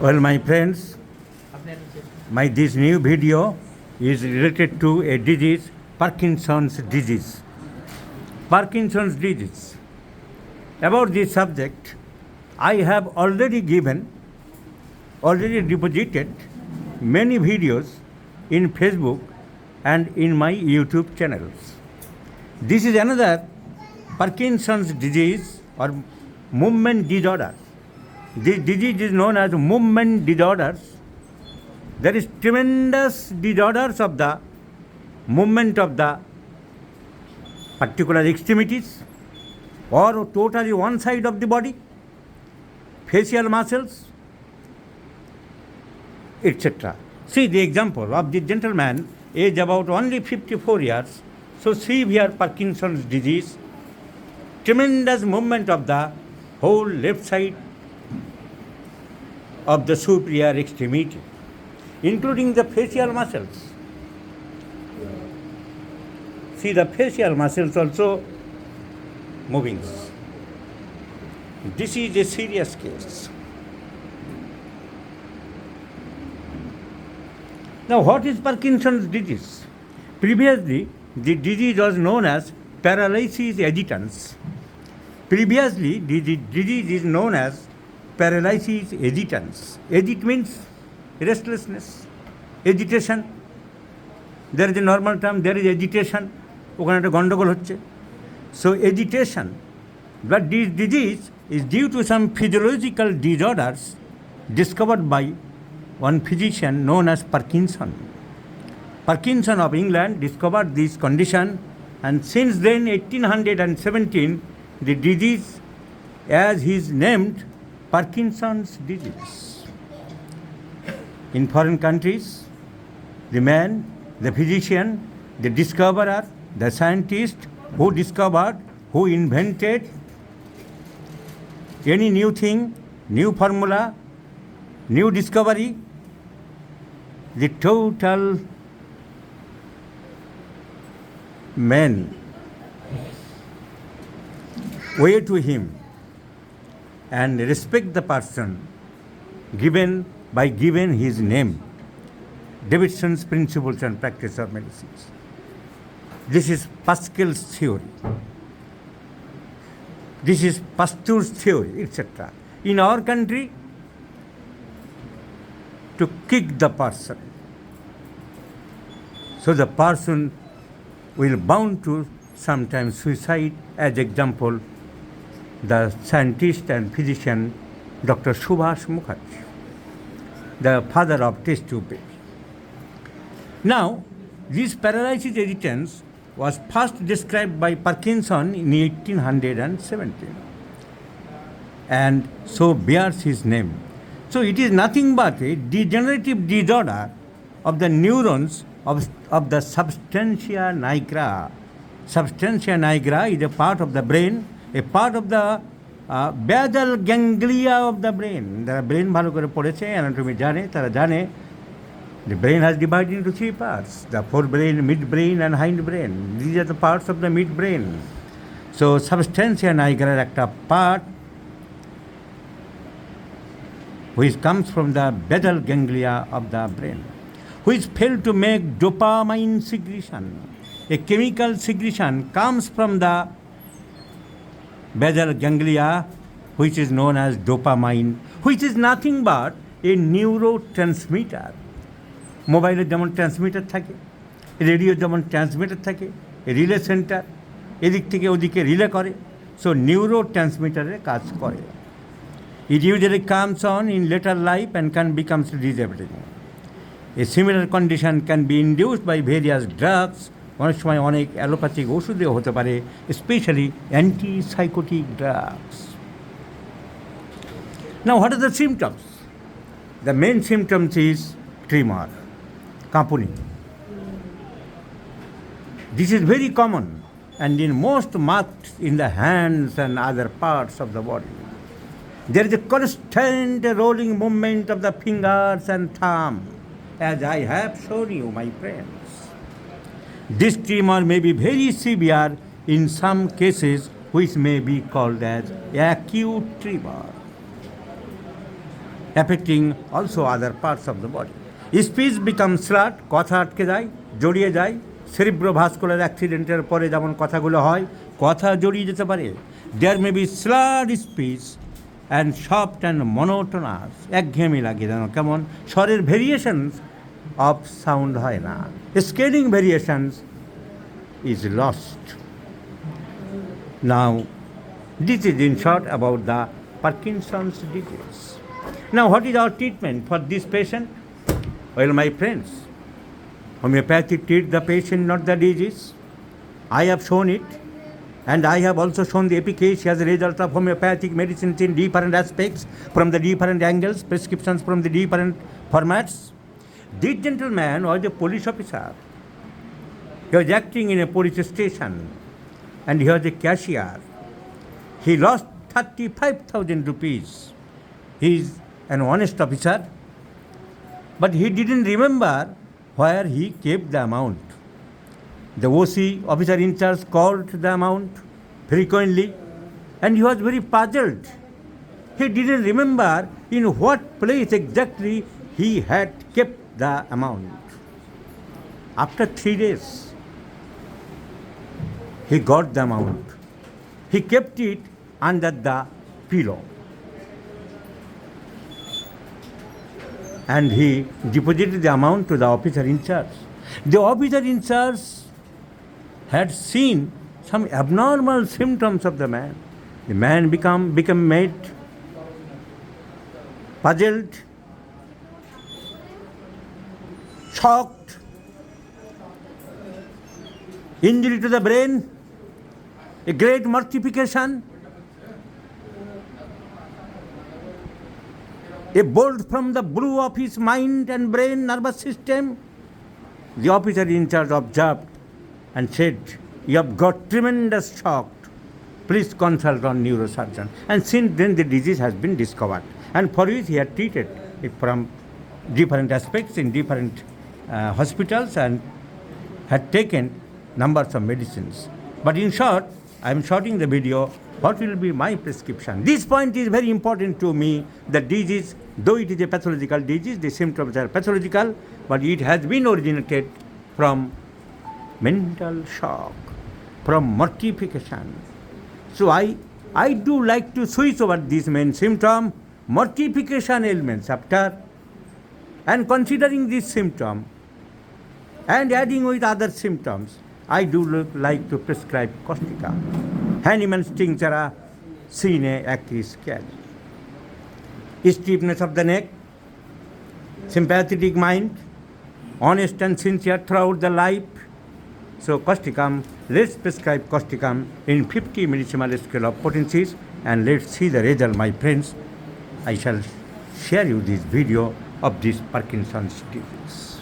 Well, my friends, this new video is related to a disease, Parkinson's disease. Parkinson's disease. About this subject, I have already deposited many videos in Facebook and in my YouTube channels. This is another Parkinson's disease or movement disorder. This disease is known as movement disorders. There is tremendous disorders of the movement of the particular extremities or totally one side of the body, facial muscles, etc. See the example of the gentleman, age about only 54 years, so severe Parkinson's disease, tremendous movement of the whole left side of the superior extremity, including the facial muscles. See the facial muscles also moving. This is a serious case. Now, what is Parkinson's disease? Previously, the disease was known as paralysis agitans. Previously, the disease is known as paralysis agitans. Agit means restlessness, agitation. There is a normal term, there is agitation. ওখানে একটা গন্ডগোল হচ্ছে. So agitation. But this disease is due to some physiological disorders discovered by one physician known as Parkinson. Parkinson of England discovered this condition, and since then 1817 the disease as he is named Parkinson's disease. In foreign countries, the man, the physician, the discoverer, the scientist who discovered, who invented any new thing, new formula, new discovery, the total men way to him and respect the person by giving his name. Davidson's Principles and Practice of Medicines. This is Pascal's theory. This is Pasteur's theory, etc. In our country, to kick the person. So the person will bound to sometimes suicide. As example, the scientist and physician Dr. Subhash Mukherjee, the father of test tube baby. Now, this paralysis agitans was first described by Parkinson in 1817 and so bears his name. So it is nothing but a degenerative disorder of the neurons of the substantia nigra. Substantia nigra is a part of the brain, a part of the basal ganglia of the brain. যারা brain ভালো করে পড়েছে, anatomy জানে, তারা জানে the brain has divided into three parts: the forebrain, midbrain, and hindbrain. These are the parts of the midbrain. So substantia nigra একটা part which comes from the basal ganglia of the brain, which fail to make dopamine secretion. A chemical secretion comes from the basal ganglia, which is known as dopamine, which is nothing but a neurotransmitter. মোবাইলের যেমন transmitter থাকে, রেডিওর যেমন transmitter থাকে, relay centre এদিক থেকে ওদিকে relay করে, সো নিউরো ট্রান্সমিটারের কাজ করে। It usually comes on in later life and can become disabling. A similar condition can be induced by various drugs. অনেক সময় অনেক অ্যালোপ্যাথিক ওষুধেও হতে পারে, specially antipsychotic drugs. Now, what are the symptoms? The main symptoms is tremor, কাঁপুনি. This is very common and in most marked in the hands and other parts of the body. There is a constant rolling movement of the fingers and thumb, as I have shown you, my friends. This tremor may be very severe in some cases, which may be called as acute tremor. affecting also other parts of the body. Speech becomes slurred, কথা আটকে যায়, জড়িয়ে যায়, সেরিব্রোভাস্কুলার অ্যাক্সিডেন্টের পরে যেমন কথাগুলো হয়, কথা জড়িয়ে যেতে পারে। There may be slurred speech and soft and monotonous, একঘেয়েমি লাগে যেন কেমন, স্বরের ভেরিয়েশনস অফ সাউন্ড হয় না, scaling variations is lost. Now, this is in short about the Parkinson's disease. Now, what is our treatment for this patient? Well, my friends, homeopathy treats the patient, not the disease. I have shown it, and I have also shown the efficacy as a result of homeopathic medicines in different aspects, from the different angles, prescriptions from the different formats. This gentleman was a police officer. He was acting in a police station, and he was a cashier. He lost 35,000 rupees. He is an honest officer, but he didn't remember where he kept the amount. The OC, officer in charge, called the amount frequently, and he was very puzzled. He didn't remember in what place exactly he had kept the amount. After 3 days, he got the amount. He kept it under the pillow, and he deposited the amount to the officer in charge. The officer in charge had seen some abnormal symptoms of the man. The man became made puzzled, shocked, injury to the brain, a great mortification, a bolt from the blue of his mind and brain nervous system. The officer in charge observed and said, "You have got tremendous shock. Please consult on neurosurgeon." And since then the disease has been discovered, and for which he had treated it from different aspects in different hospitals, and had taken numbers of medicines. But in short, I am shorting the video. What will be my prescription? This point is very important to me. The disease, though it is a pathological disease, the symptoms are pathological, but it has been originated from mental shock, from mortification. So I do like to switch over this main symptom, mortification ailments, after, and considering this symptom and adding with other symptoms, I do like to prescribe caustica. Hanneman's tinctura sine acris cali. Stiffness of the neck, sympathetic mind, honest and sincere throughout the life. So causticum, let's prescribe causticum in 50 millisimal scale of potencies, and let's see the result, my friends. I shall share you this video of this Parkinson's disease.